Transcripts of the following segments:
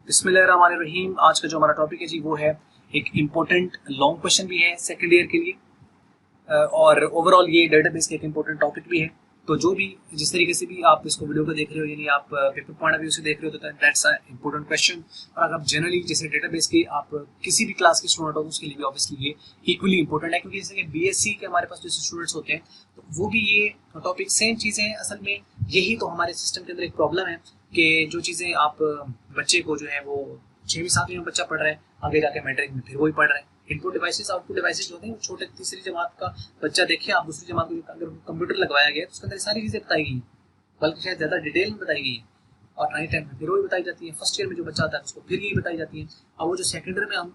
बिस्मिल्लाहिर्रहमानिर्रहीम। आज का जो हमारा टॉपिक है जी वो है एक इम्पोर्टेंट लॉन्ग क्वेश्चन भी है सेकंड ईयर के लिए, और ओवरऑल ये डेटाबेस का एक इम्पोर्टेंट टॉपिक भी है। तो जो भी जिस तरीके से भी आप इसको वीडियो को देख रहे हो, यानी आप पेपर पॉइंट ऑफ व्यू से देख रहे हो, तो दैट्स अ इम्पोर्टेंट क्वेश्चन। और अगर आप जनरली जैसे डेटाबेस के आप किसी भी क्लास के स्टूडेंट हो तो उसके लिए भी ऑब्वियसली ये इक्वली इंपॉर्टेंट है, क्योंकि जैसे कि बीएससी के हमारे पास जैसे स्टूडेंट्स होते हैं तो वो भी ये टॉपिक सेम चीज़ें हैं। असल में यही तो हमारे सिस्टम के अंदर एक प्रॉब्लम है कि जो चीज़ें आप बच्चे को जो है वो 6वीं 7वीं में बच्चा पढ़ रहा है, आगे जाके मैट्रिक में फिर वही पढ़ रहा है। इनपुट डिवाइसेस आउटपुट डिवाइसेस जो होते हैं वो छोटे तीसरी जमात का बच्चा देखिए, आप दूसरी जमात को अगर कंप्यूटर लगवाया गया तो उसके अंदर सारी चीज़ें बताई गई हैं, बल्कि शायद ज़्यादा डिटेल में बताई गई है। और 9th 10th में फिर वही बताई जाती है। फर्स्ट ईयर में जो बच्चा आता है उसको फिर यही बताई जाती है। और वो जो सेकेंड ईयर में हम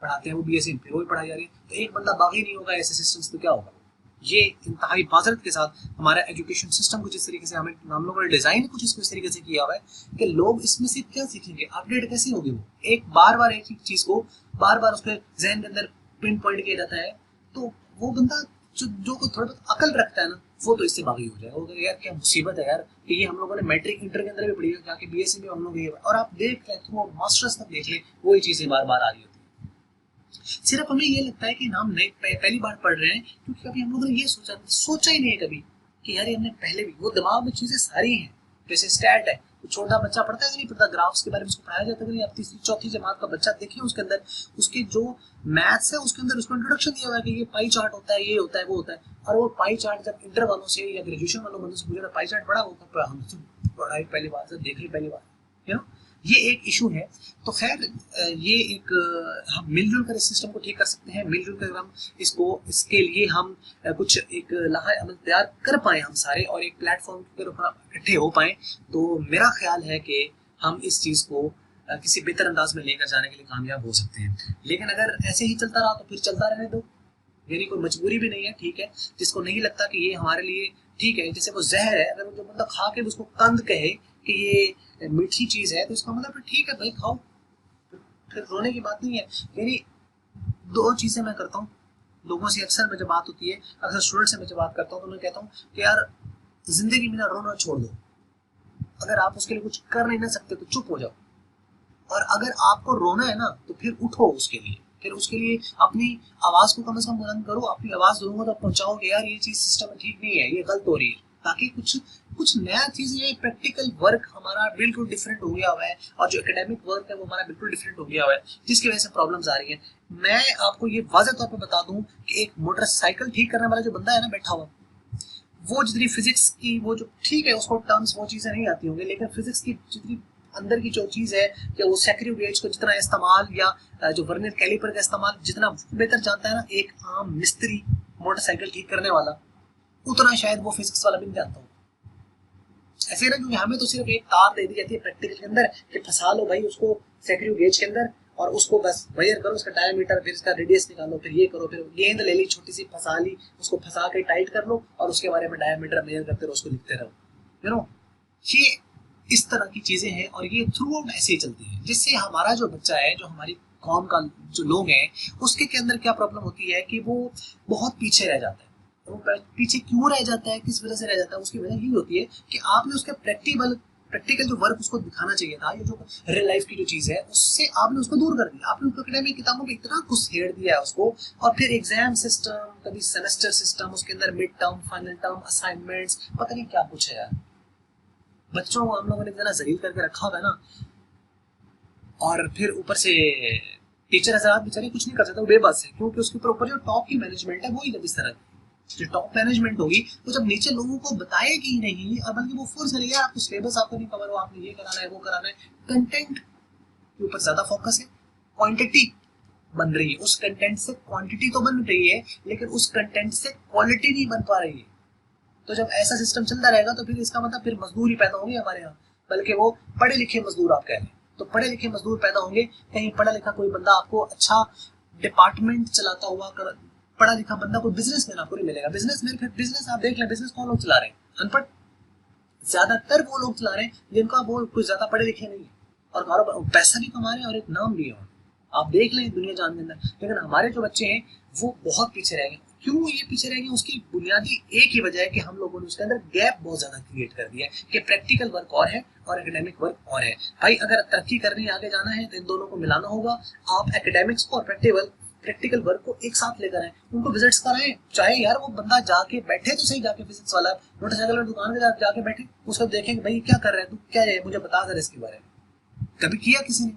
पढ़ाते हैं वो बीएससी में फिर वही पढ़ाई जा रही है। तो एक बंदा बागी नहीं होगा ऐसे सिस्टम से, तो क्या होगा? ये इंतहाई माजरत के साथ हमारा एजुकेशन सिस्टम कुछ इस तरीके से हम लोगों ने डिजाइन कुछ इस तरीके से किया हुआ है कि लोग इसमें से क्या सीखेंगे, अपडेट कैसे होगी। वो एक बार एक चीज को बार उसके जहन के अंदर पिन पॉइंट किया जाता है, तो वो बंदा जो को थोड़ा बहुत अकल रखता है ना, वो तो इससे बागी हो जाएगा। वो यार क्या मुसीबत है यार कि ये हम लोगों ने मैट्रिक इंटर के अंदर भी पढ़ी है, जाके बीएससी में हम लोग ये, और आप देख ले थ्रू मास्टर्स तक देख ले वही चीजें बार आ रही होती है। सिर्फ हमें ये लगता है कि हम नए पहली बार पढ़ रहे हैं, क्योंकि कभी हम लोगों ने ये सोचा ही नहीं है कभी कि यार हमने पहले भी वो दिमाग में चीजें सारी हैं। जैसे स्टैट है, तो छोटा बच्चा पढ़ता है कि नहीं पढ़ता, ग्राफ्स के बारे में उसको पढ़ाया जाता है कि नहीं। आप तीसरी चौथी जमात का बच्चा देखिए, उसके अंदर उसके जो मैथ्स है उसके अंदर उसको इंट्रोडक्शन दिया हुआ है कि ये पाई चार्ट होता है, ये होता है, वो होता है। और वो पाई चार्ट जब इंटर वालों से या ग्रेजुएशन वालों बंदों से पूछे पाई चार्ट पढ़ा होगा, हम पढ़ाई पहली बार से देख ली पहली बार, यू नो। ये एक इशू है। तो खैर ये एक हम मिलजुल कर इस सिस्टम को ठीक कर सकते हैं। मिलजुल कर हम इसके लिए हम कुछ एक लाहा अमल तैयार कर पाए हम सारे, और एक प्लेटफॉर्म पर इकट्ठे हो पाए, तो मेरा ख्याल है कि हम इस चीज़ को किसी बेहतर अंदाज में लेकर जाने के लिए कामयाब हो सकते हैं। लेकिन अगर ऐसे ही चलता रहा तो फिर चलता रहने दो, यानी कोई मजबूरी भी नहीं है, ठीक है। जिसको नहीं लगता कि ये हमारे लिए ठीक है, जैसे वो जहर है, अगर जो बंदा खा के उसको कंद कहे कि ये मीठी चीज है, तो इसका मतलब फिर ठीक है भाई खाओ, फिर रोने की बात नहीं है। यानी दो चीजें मैं करता हूँ लोगों से अक्सर, में जब बात होती है, अक्सर स्टूडेंट से मैं जब बात करता हूँ तो मैं कहता हूँ कि यार जिंदगी में ना रोना छोड़ दो। अगर आप उसके लिए कुछ कर नहीं ना सकते तो चुप हो जाओ, और अगर आपको रोना है ना तो फिर उठो उसके लिए, फिर उसके लिए अपनी आवाज को कम से कम बुलंद करो। अपनी आवाज दूंगा तो पहुंचाओ कि यार ये चीज सिस्टम में ठीक नहीं है, ये गलत हो रही है, ताकि कुछ नया चीज, ये प्रैक्टिकल वर्क हमारा बिल्कुल डिफरेंट हो गया हुआ है, और जो एकेडमिक वर्क है वो हमारा बिल्कुल डिफरेंट हो गया हुआ है, जिसकी वजह से प्रॉब्लम्स आ रही है। मैं आपको ये वाज़ेह तौर पर बता दूं कि एक मोटरसाइकिल ठीक करने वाला जो बंदा है ना बैठा हुआ, वो जितनी फिजिक्स की वो जो ठीक है उसको टर्म्स वो चीजें नहीं आती होंगी, लेकिन फिजिक्स की जितनी अंदर की जो चीज है कि वो सेक्रिव गेज को जितना इस्तेमाल, या जो वर्नियर कैलिपर का इस्तेमाल जितना बेहतर जानता है ना एक आम मिस्त्री मोटरसाइकिल ठीक करने वाला, उतना शायद वो फिजिक्स वाला भी नहीं जानता हो। ऐसे ना, क्योंकि हमें तो सिर्फ एक तार दे दी जाती है प्रैक्टिकल के अंदर कि फंसा लो भाई उसको सेक्रिव गेज के अंदर, और उसको बस मेजर करो, उसका डायमीटर, फिर इसका रेडियस निकालो, फिर ये करो, फिर गेंद ले ली छोटी सी फंसा ली, उसको फंसा के टाइट कर लो, और उसके बारे में डायमीटर मेजर करते रहो, उसको लिखते रहो, यू नो। ये इस तरह की चीजें हैं, और ये थ्रू आउट ऐसे ही चलती है, जिससे हमारा जो बच्चा है, जो हमारी कौम का जो लोग हैं, उसके के अंदर क्या प्रॉब्लम होती है कि वो बहुत पीछे रह जाता है। वो पीछे क्यों रह जाता है, किस वजह से रह जाता है? उसकी वजह यही होती है कि आपने उसके प्रैक्टिकल जो वर्क उसको दिखाना चाहिए था, ये जो रियल लाइफ की जो चीज है, उससे आपने उसको दूर कर दिया। आपने उसको एकेडमिक किताबों में इतना कुछ हेड़ दिया है उसको, और फिर एग्जाम सिस्टम, कभी सेमेस्टर सिस्टम, उसके अंदर mid term, final term, assignments, पता नहीं क्या कुछ है यार। बच्चों को हम लोगों ने इतना जलील करके रखा हुआ है ना, और फिर ऊपर से टीचर हजरात बेचारे कुछ नहीं कर सकते, वो बेबस है, क्योंकि उसके ऊपर जो टॉप की मैनेजमेंट है वही जब इस तरह जो टॉप मैनेजमेंट होगी, तो जब नीचे लोगों को बताएगी ही नहीं, और बल्कि वो फोर्स करेगा आपको सिलेबस आपको नहीं कवर हो, आपने ये कराना है, वो कराना है, कंटेंट के ऊपर ज्यादा फोकस है, क्वांटिटी बन रही है, उस कंटेंट से क्वांटिटी तो बन रही है, लेकिन उस कंटेंट से क्वालिटी नहीं बन पा रही है। तो जब ऐसा सिस्टम चलता रहेगा तो फिर इसका मतलब फिर मजदूर ही पैदा होंगे हमारे यहाँ, बल्कि वो पढ़े लिखे मजदूर आप कह रहे हैं, तो पढ़े लिखे मजदूर पैदा होंगे। कहीं पढ़ा लिखा कोई बंदा आपको अच्छा डिपार्टमेंट चलाता हुआ, पढ़ा लिखा बंदा कोई बिजनेसमैन आपको नहीं मिलेगा। बिजनेसमैन, फिर बिजनेस आप देख लें, बिजनेस कौन लोग चला रहे हैं? अनपढ़, ज्यादातर वो लोग चला रहे हैं जिनका वो कुछ ज्यादा पढ़े लिखे नहीं है, और कारोबार पैसा भी कमा रहे हैं और एक नाम भी है, आप देख लें दुनिया जान के अंदर। लेकिन हमारे जो बच्चे हैं वो बहुत पीछे रह गए। क्यों ये पीछे रह गए, उसकी बुनियादी एक ही वजह है कि हम लोगों ने उसके अंदर गैप बहुत ज्यादा क्रिएट कर दिया है कि प्रैक्टिकल वर्क और है और एकेडमिक वर्क और है। भाई अगर तरक्की करनी है, आगे जाना है, तो इन दोनों को मिलाना होगा। आप एकेडमिक्स और प्रैक्टिकल वर्क को एक साथ लेकर आए, उनको विजिट्स कराएं। चाहे यार वो बंदा जाके बैठे तो सही, जाके फिजिक्स वाला मोटरसाइकिल वाली दुकान पे जाके बैठे, उसको देखें कि भाई क्या कर रहा है तू, क्या है मुझे बता जरा इसके बारे में। कभी किया किसी ने?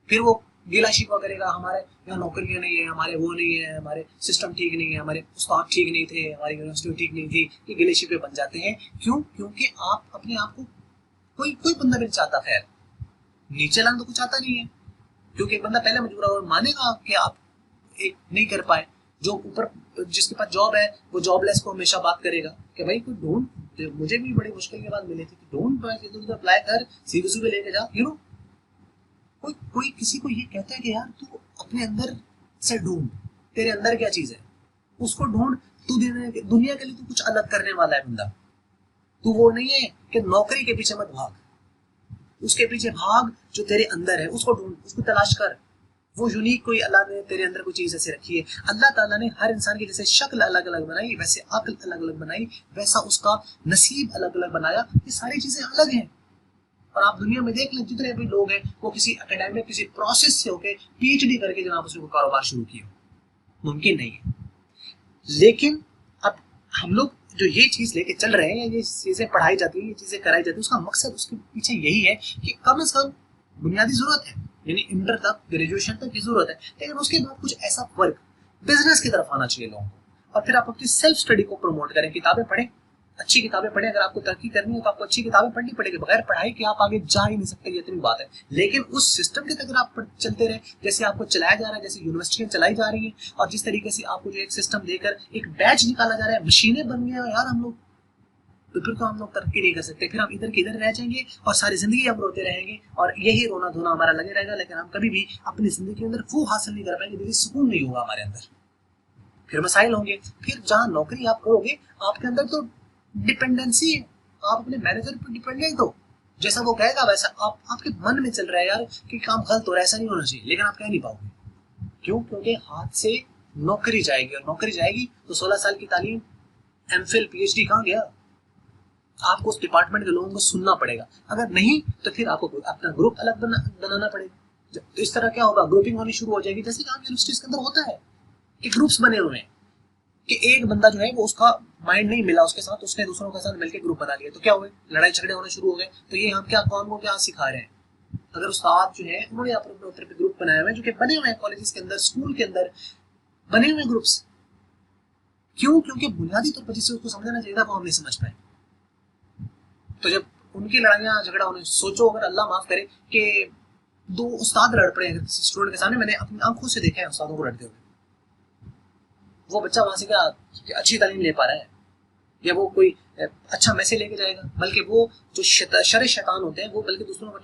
फिर वो गिला शिकवा करेगा, हमारे यहाँ नौकरियां नहीं है, हमारे वो नहीं है, हमारे सिस्टम ठीक नहीं है, हमारे उस्ताद ठीक नहीं थे, हमारी यूनिवर्सिटी ठीक नहीं थी। ये गिले शिकवे बन जाते हैं। क्यों? क्योंकि आप अपने आप को कोई बंदा भी नहीं चाहता खैर, नीचे लाना तो कुछ आता नहीं है। क्योंकि एक बंदा पहले मजबूर और मानेगा कि आप एक नहीं कर पाए। जो ऊपर जिसके पास जॉब है वो जॉबलेस को हमेशा बात करेगा कि भाई कोई ढूंढ, मुझे भी बड़ी मुश्किल के बाद मिले थे, ढूंढ इधर उधर अप्लाई कर, सीवी लेके जा, यू नो। कोई किसी को ये कहता है कि यार तू अपने अंदर से ढूंढ, तेरे अंदर क्या चीज है उसको ढूंढ, तू दुनिया के लिए तू कुछ अलग करने वाला है बंदा। तू वो नहीं है कि नौकरी के पीछे मत भाग, उसके पीछे भाग जो तेरे अंदर है, उसको ढूंढ, उसको तलाश कर। वो यूनिक कोई अल्लाह ने तेरे अंदर कोई चीज ऐसे रखी है। अल्लाह ताला ने हर इंसान की जैसे शक्ल अलग अलग बनाई, वैसे अक्ल अलग अलग बनाई, वैसा उसका नसीब अलग अलग बनाया। ये सारी चीजें अलग हैं। और आप दुनिया में देख लें जितने भी लोग हैं वो किसी एकेडमिक किसी प्रोसेस से होके पीएचडी करके जनाब उसने कारोबार शुरू किया, मुमकिन नहीं है। लेकिन अब हम लोग जो ये चीज लेके चल रहे हैं, ये चीजें पढ़ाई जाती है, ये चीजें कराई जाती है, उसका मकसद उसके पीछे यही है कि कम से कम बुनियादी जरूरत है, यानी इंटर तक, ग्रेजुएशन तक की जरूरत है, लेकिन उसके बाद कुछ ऐसा वर्क बिजनेस की तरफ आना चाहिए लोगों को। और फिर आप अपनी सेल्फ स्टडी को प्रमोट करें, किताबें पढ़ें, अच्छी किताबें पढ़ें। अगर आपको तरक्की करनी है तो आपको अच्छी किताबें पढ़नी पड़ेगी, बगैर पढ़ाई के आप आगे जा ही नहीं सकते, ये इतनी बात है। लेकिन उस सिस्टम के तहत अगर आप चलते रहे, जैसे आपको चलाया जा रहा है, जैसे यूनिवर्सिटियां चलाई जा रही हैं, और जिस तरीके से आपको जो एक सिस्टम देकर एक बैच निकाला जा रहा है, मशीनें बन गए यार हम लोग, तो फिर तो हम लोग तरक्की नहीं कर सकते। फिर हम इधर की इधर रह जाएंगे और सारी जिंदगी हम रोते रहेंगे और यही रोना धोना हमारा लगे रहेगा, लेकिन हम कभी भी अपनी जिंदगी के अंदर वो हासिल नहीं कर पाएंगे, दिली सुकून नहीं होगा हमारे अंदर। फिर मसाइल होंगे। फिर जहां नौकरी आप करोगे, आपके अंदर तो डिपेंडेंसी है, आप अपने मैनेजर पर डिपेंडेंट हो, जैसा वो कहेगा वैसा आपके मन में चल रहा है यार कि काम गलत हो रहा है, ऐसा नहीं होना चाहिए, लेकिन आप कह नहीं पाओगे। क्यों? क्योंकि हाथ से नौकरी जाएगी, और नौकरी जाएगी तो 16 साल की तालीम, एमफिल, पीएचडी कहाँ गया? आपको उस डिपार्टमेंट के लोगों को सुनना पड़ेगा। अगर नहीं तो फिर आपको अपना ग्रुप अलग बनाना पड़ेगा। तो इस तरह क्या होगा, ग्रुपिंग होनी शुरू हो जाएगी, जैसे कि यूनिवर्सिटीज के अंदर होता है कि ग्रुप्स बने हुए हैं कि एक बंदा जो है वो उसका माइंड नहीं मिला उसके साथ, उसने दूसरों के साथ मिलकर ग्रुप बना लिया, तो क्या हुए, लड़ाई झगड़े होने शुरू हो गए। तो ये हम क्या कौन को क्या सिखा रहे हैं? अगर उस्ताद जो है उन्होंने अपने तरफ ग्रुप बनाए हुए हैं, जो कि बने हुए हैं कॉलेजेस के अंदर, स्कूल के अंदर बने हुए ग्रुप्स। क्यों? क्योंकि बुनियादी तौर पर जिससे उसको समझना चाहिए था वो हम नहीं समझ पाए। तो जब उनकी लड़ाइयाँ झगड़ा होने, सोचो अगर अल्लाह माफ करे कि 2 उस्ताद लड़ पड़े किसी स्टूडेंट के सामने, मैंने अपनी आंखों से देखा है उस्तादों को लड़ते हुए। वो बच्चा वहां से क्या अच्छी तालीम ले पा रहा है या वो कोई अच्छा मैसेज लेके जाएगा, बल्कि वो जो शरे शैतान होते हैं वो बल्कि दूसरों को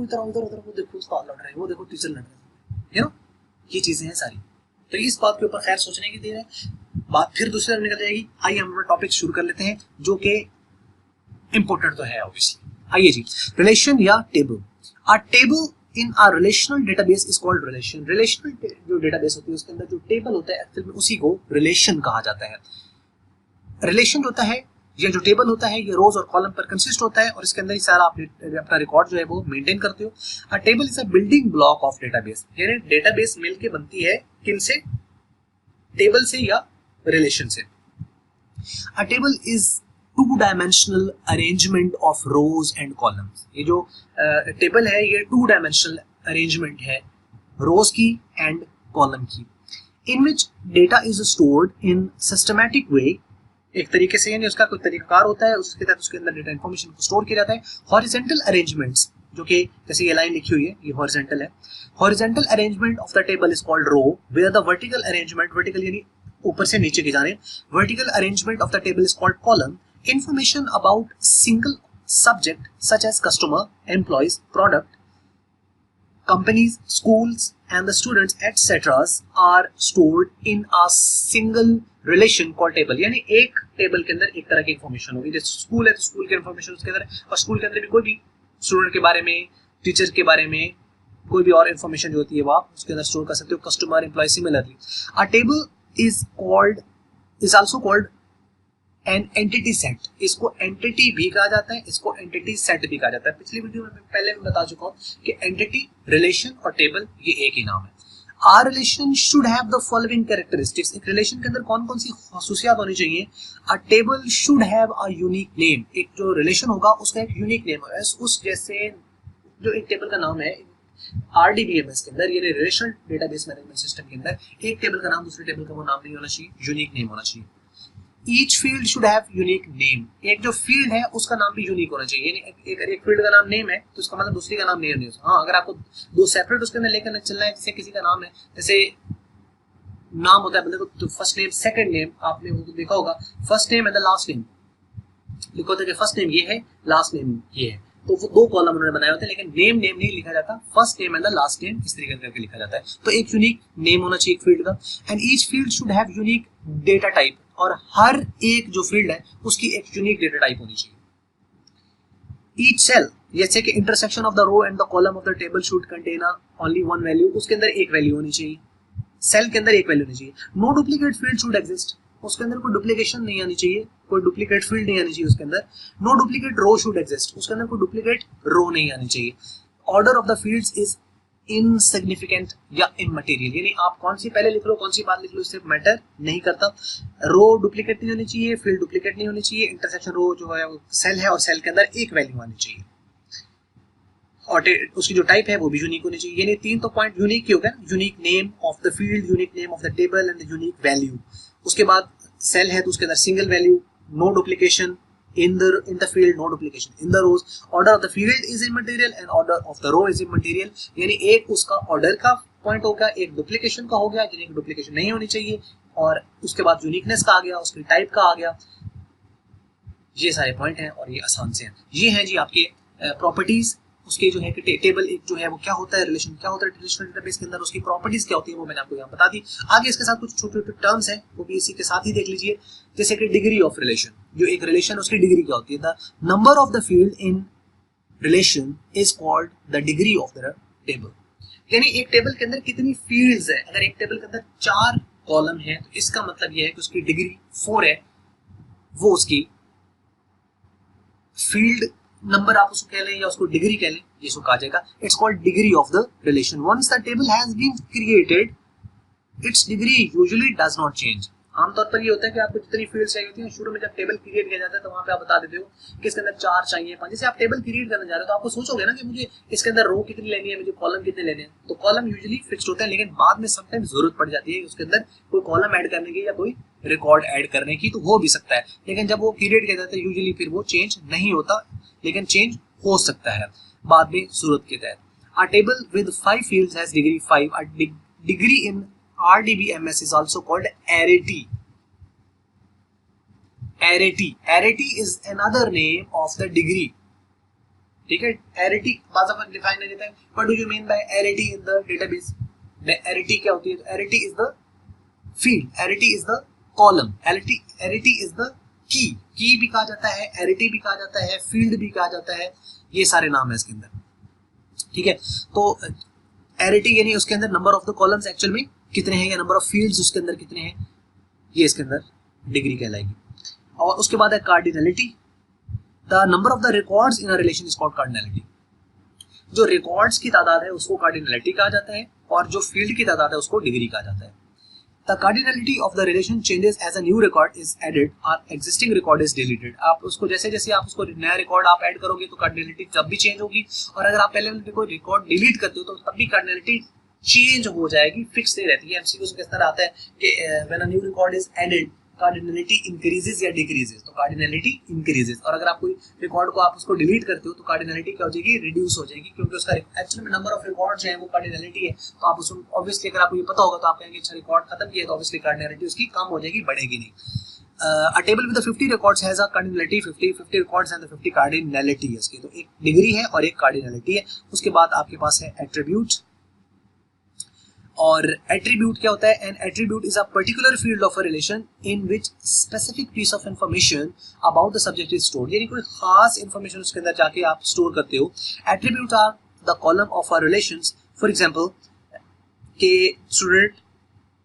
इधर उधर उधर, वो देखो उस्ताद लड़ रहे हैं, वो देखो टीचर लड़ रहे हैं, यू नो, ये चीजें हैं सारी। तो इस बात के ऊपर खैर सोचने की देर है, बात फिर दूसरे तरफ निकल जाएगी। आइए हम अपना टॉपिक शुरू कर लेते हैं जो कि इंपॉर्टेंट तो है ऑब्वियसली। आइए जी, रिलेशन या table. A table in a relational database is called relation. Relational जो डेटाबेस होती है उसके अंदर जो टेबल होता है एक्चुअल में उसी को रिलेशन कहा जाता है। रिलेशन होता है या जो टेबल होता है ये रोज और कॉलम पर कंसिस्ट होता है और इसके अंदर ही सारा आप अपना रिकॉर्ड जो है वो मेंटेन करते हो। अ table is a building block of database, यानी डेटाबेस मिलके बनती है किन से? टेबल से या रिलेशन से। अ table is 2-dimensional arrangement of rose and columns. ये जो टेबल है ये 2-dimensional अरेंजमेंट है रोज की एंड कॉलम की, in which data is stored in systematic way, एक तरीके से, यानी उसका कोई तरीकाकार होता है, उसके तहत उसके अंदर डेटा इंफॉर्मेशन को स्टोर किया जाता है। हॉरिजॉन्टल अरेंजमेंट्स, जो कि जैसे ये लाइन लिखी हुई है ये हॉरिजॉन्टल है। Horizontal arrangement of the table is called row, where the vertical arrangement, vertical यानी ऊपर से नीचे की जाने, vertical arrangement of the table is called column. Information about single subject such as customer, employees, product, companies, schools and the students etc. are stored in a single relation called table। यानी एक table के अंदर एक तरह की information होगी, जैसे school है तो स्कूल की इंफॉर्मेशन उसके अंदर है, और स्कूल के अंदर भी कोई भी स्टूडेंट के बारे में, टीचर के बारे में, कोई भी और इंफॉर्मेशन जो होती है वो आप उसके अंदर स्टोर कर सकते हो। Customer, employ, similarly a table is called is also called an entity set. इसको एंटिटी भी कहा जाता है, इसको एंटिटी सेट भी कहा जाता है। पिछली वीडियो में पहले मैं बता चुका हूं कि एंटिटी, रिलेशन और टेबल ये एक ही नाम है। Our relation should have the following characteristics. एक रिलेशन के अंदर कौन कौन सी खसूसियात होनी चाहिए? A table should have a unique name. एक जो रिलेशन होगा उसका एक यूनिक नेम है। उस जैसे जो एक टेबल का नाम है RDBMS के अंदर, ये रिलेशनल डेटाबेस मैनेजमेंट सिस्टम के अंदर, एक टेबल का नाम दूसरे टेबल का वो नाम नहीं होना चाहिए, यूनिक नेम होना चाहिए। Each field should have unique name. एक जो फील्ड है उसका नाम भी यूनिक होना चाहिए। यानी एक फील्ड का नाम नेम है तो उसका मतलब दूसरी का नाम नेम नहीं हो। हाँ, अगर आपको दो सेपरेट उसके अंदर लेकर चलना है, जैसे किसी का नाम है, जैसे नाम होता है मतलब तो फर्स्ट नेम सेकंड नेम, आपने वो देखा होगा, first name and the last name लिखा होता है कि फर्स्ट नेम ये है, लास्ट नेम ये है, तो वो दो कॉलम उन्होंने बनाए होते हैं, लेकिन नेम नहीं लिखा जाता, first name and the last name इस तरीके करके लिखा जाता है। तो एक यूनिक नेम होना चाहिए एक फील्ड का। And each field should have unique data type, और हर एक जो फील्ड है उसकी एक यूनिक डेटा टाइप होनी चाहिए। ईच सेल, जैसे कि intersection of the row and the column of the table should contain only one value, उसके अंदर एक वैल्यू होनी चाहिए, सेल के अंदर एक वैल्यू होनी चाहिए। No duplicate field should exist, उसके अंदर कोई डुप्लीकेशन नहीं आनी चाहिए, कोई डुप्लीकेट फील्ड नहीं आनी चाहिए उसके अंदर। No duplicate row should exist, उसके अंदर कोई डुप्लीकेट रो नहीं आनी चाहिए। Order of the fields is insignificant या इमटेरियल, यानी आप कौन सी पहले लिख लो कौन सी बात लिख लो इससे मैटर नहीं करता। रो डुप्लीकेट नहीं होनी चाहिए, फील्ड डुप्लीकेट नहीं होनी चाहिए, इंटरसेक्शन रो जो है वो सेल है और सेल के अंदर एक वैल्यू आनी चाहिए, और उसकी जो टाइप है वो भी यूनिक होनी चाहिए। यानी तीन तो पॉइंट यूनिक ही हो गया, unique name of the field, unique name of the table and unique value. उसके बाद सेल है तो उसके अंदर single value, no duplication in the field, no duplication in the rows, order of the field is immaterial and order of the row is immaterial। यानी एक उसका order का पॉइंट हो गया, एक डुप्लीकेशन का हो गया, जिन्हें डुप्लीकेशन नहीं होनी चाहिए, और उसके बाद यूनिकनेस का आ गया, उसकी टाइप का आ गया। ये सारे पॉइंट हैं और ये आसान से हैं। ये हैं जी आपके प्रॉपर्टीज उसके जो है कि टेबल एक जो है वो क्या होता है, रिलेशन क्या होता है रिलेशनल डेटाबेस के अंदर, उसकी प्रॉपर्टीज क्या होती है वो मैंने आपको यहाँ बता दी। आगे इसके साथ कुछ छोटे छोटे टर्म्स हैं वो भी इसी के साथ ही देख लीजिए, जैसे कि डिग्री ऑफ रिलेशन। जो एक रिलेशन उसकी डिग्री क्या होती है, the number of the field in relation is called the degree of the table. यानी एक टेबल के अंदर कितनी फील्ड्स है, अगर एक टेबल के अंदर 4 कॉलम है तो इसका मतलब यह है कि उसकी डिग्री 4 है, वो उसकी फील्ड नंबर आप उसको कह लें या उसको डिग्री कह लें, ये कहा जाएगा it's called degree of the relation. Once the table has been created its degree usually does not change. आमतौर पर ये होता है कि आपको जितनी फील्ड्स चाहिए होती हैं शुरू में जब टेबल क्रिएट किया जाता है तो वहां पे आप बता देते हो कि इसके अंदर 4 चाहिए 5। जैसे आप टेबल क्रिएट करने जा रहे हो तो आपको सोचोगे ना कि मुझे इसके अंदर रो कितनी लेनी है, मुझे कॉलम कितने लेने हैं, तो कॉलम यूजुअली फिक्स्ड होता है, लेकिन बाद में समटाइम्स जरूरत पड़ जाती है उसके अंदर कोई कॉलम ऐड करने की या कोई रिकॉर्ड ऐड करने की, तो हो भी सकता है। लेकिन जब वो क्रिएट किया जाता है यूजुअली फिर वो चेंज नहीं होता, लेकिन चेंज हो सकता है बाद में जरूरत के तहत। A table with 5 fields has degree 5. A degree in RDBMS is also called arity. Arity is another name of the degree. ठीक है, arity बाज़ दफा डिफाइन नहीं देता है। What do you mean by arity in the database? Arity क्या होती है? Arity is the field. Arity is the column. Arity is the key. Key भी कहा जाता है, arity भी कहा जाता है, field भी कहा जाता है, ये सारे नाम है इसके अंदर। ठीक है, तो एरिटी यानी उसके अंदर number of the columns actual में कितने हैं या नंबर ऑफ फील्ड्स उसके अंदर कितने हैं, ये इसके अंदर डिग्री कहलाएगी। और उसके बाद है cardinality. The number of the records in a relation is called cardinality. जो रिकॉर्ड्स की तादाद है उसको कार्डिनलिटी कहा जाता है, और जो फील्ड की तादाद है उसको डिग्री कहा जाता है। The cardinality of the relation changes as a new record is added or existing record is deleted। आप उसको जैसे जैसे आप उसको नया रिकॉर्ड आप ऐड करोगे तो कार्डिनलिटी तब भी चेंज होगी, और अगर आप पहले कोई रिकॉर्ड डिलीट करते हो तो तब भी कार्डिनलिटी चेंज हो जाएगी, फिक्स नहीं रहती है। एमसीक्यू किस तरह आता है कि when a new record is added cardinality increases या डिक्रीजेस, तो कार्डिनलिटी इंक्रीजेस। और अगर आप कोई रिकॉर्ड को आप उसको डिलीट करते हो तो कार्डिनलिटी क्या हो जाएगी, रिड्यूस हो जाएगी, क्योंकि उसका एक्चुअल में नंबर ऑफ रिकॉर्ड्स हैं वो कार्डिनलिटी है। तो आप उसको ऑब्वियसली अगर आपको ये पता होगा तो आप कहेंगे अच्छा रिकॉर्ड खत्म किया, तो ऑब्वियसली कार्डिनलिटी उसकी कम हो जाएगी, बढ़ेगी नहीं। A table with 50 records has a cardinality 50 records and the 50 cardinality है इसकी, तो एक डिग्री है और एक कार्डिनलिटी है। उसके बाद आपके पास है एट्रीब्यूट। और एट्रीब्यूट क्या होता है? An attribute is a particular field of a relation in which specific piece of information about the subject is stored, यानी कोई खास इंफॉर्मेशन उसके अंदर जाके आप स्टोर करते हो। Attribute are the column of a relations. For example के स्टूडेंट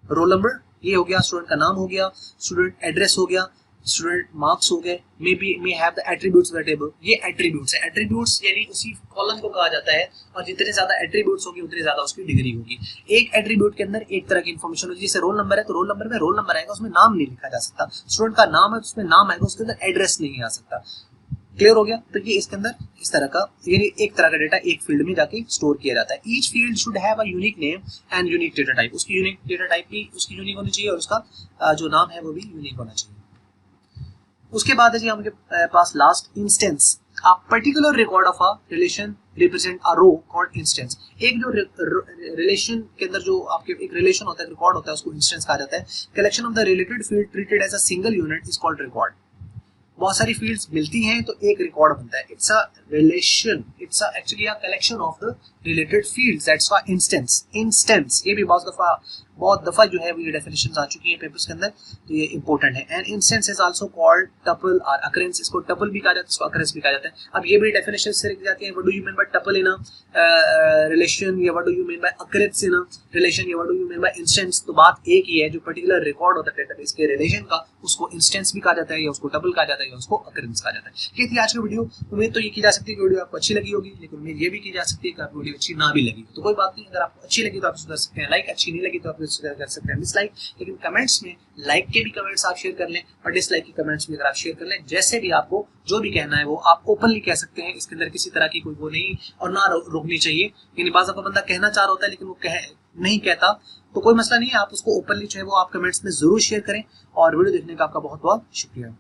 रोल नंबर ये हो गया, स्टूडेंट का नाम हो गया, स्टूडेंट एड्रेस हो गया, स्टूडेंट मार्क्स हो गए, may have the attributes of the table. ये एट्रीब्यूट्स है, एट्रीब्यूट्स यानी उसी कॉलम को कहा जाता है, और जितने ज्यादा एट्रीब्यूट्स होगी उतनी ज्यादा उसकी डिग्री होगी। एक एट्रीब्यूट के अंदर एक तरह की इन्फॉर्मेशन होगी, जैसे रोल नंबर है तो रोल नंबर में रोल नंबर आएगा, उसमें नाम नहीं लिखा जा सकता। स्टूडेंट का नाम है तो उसमें नाम आएगा, उसके अंदर एड्रेस नहीं आ सकता। क्लियर हो गया? तो ये इसके अंदर इस तरह का, यानी एक तरह का डेटा एक फील्ड में जाके स्टोर किया जाता है। Each field should have a unique name and unique data type. उसकी यूनिक डेटा टाइप भी उसकी यूनिक होनी चाहिए, और उसका जो नाम है वो भी यूनिक होना चाहिए। उसके बाद है जी हमारे पास last instance. A particular record of a relation represent a row called instance. एक जो रिलेशन के अंदर जो आपके एक रिलेशन होता है, रिकॉर्ड होता है, उसको इंस्टेंस कहा जाता है। Collection of the related field treated as a single unit is called record. बहुत सारी फील्ड्स मिलती हैं तो एक रिकॉर्ड बनता है। It's a relation, it's a actually a collection of the related fields, that's why instance. Instance ये भी बहुत दफा जो है वो ये डेफिनेशंस आ चुकी हैं पेपर्स के अंदर, तो ये इंपॉर्टेंट है। And instance is also called tuple और अकरेंस। इसको टपल भी कहा जाता है, इसको अकरेंस भी कहा जाता है। अब ये भी डेफिनेशन से लिखी जाती है, what do you mean by tuple in a relation, या what do you mean by occurrence in a relation, या what do you mean by instance. तो बात एक ही है, जो पर्टिकुलर रिकॉर्ड होता है डेटाबेस के रिलेशन का, उसको इंस्टेंस भी कहा जाता है, या उसको टपल कहा जाता है, या उसको अकरेंस कहा जाता है। ये थी आज की वीडियो। उम्मीद तो ये की जा सकती है कि वीडियो आपको अच्छी लगी होगी, लेकिन उम्मीद ये भी की जा सकती है कि आपको वीडियो अच्छी ना भी लगी। तो कोई बात नहीं, अगर आपको अच्छी लगी तो आप कर सकते हैं लाइक, अच्छी नहीं लगी तो आप कर सकते हैं डिसलाइक। लेकिन कमेंट्स में लाइक के भी कमेंट्स आप शेयर कर लें, और डिसलाइक के कमेंट्स भी अगर आप शेयर कर लें, जैसे भी आपको जो भी कहना है वो आप ओपनली कह सकते हैं। इसके अंदर किसी तरह की कोई वो नहीं, और ना रोकनी चाहिए। यानी बाज़ दफ़ा बंदा कहना चाह रहा होता है लेकिन वो नहीं कहता, तो कोई मसला नहीं है, आप उसको ओपनली जो है वो आप कमेंट्स में जरूर शेयर करें। और वीडियो देखने का आपका बहुत बहुत शुक्रिया।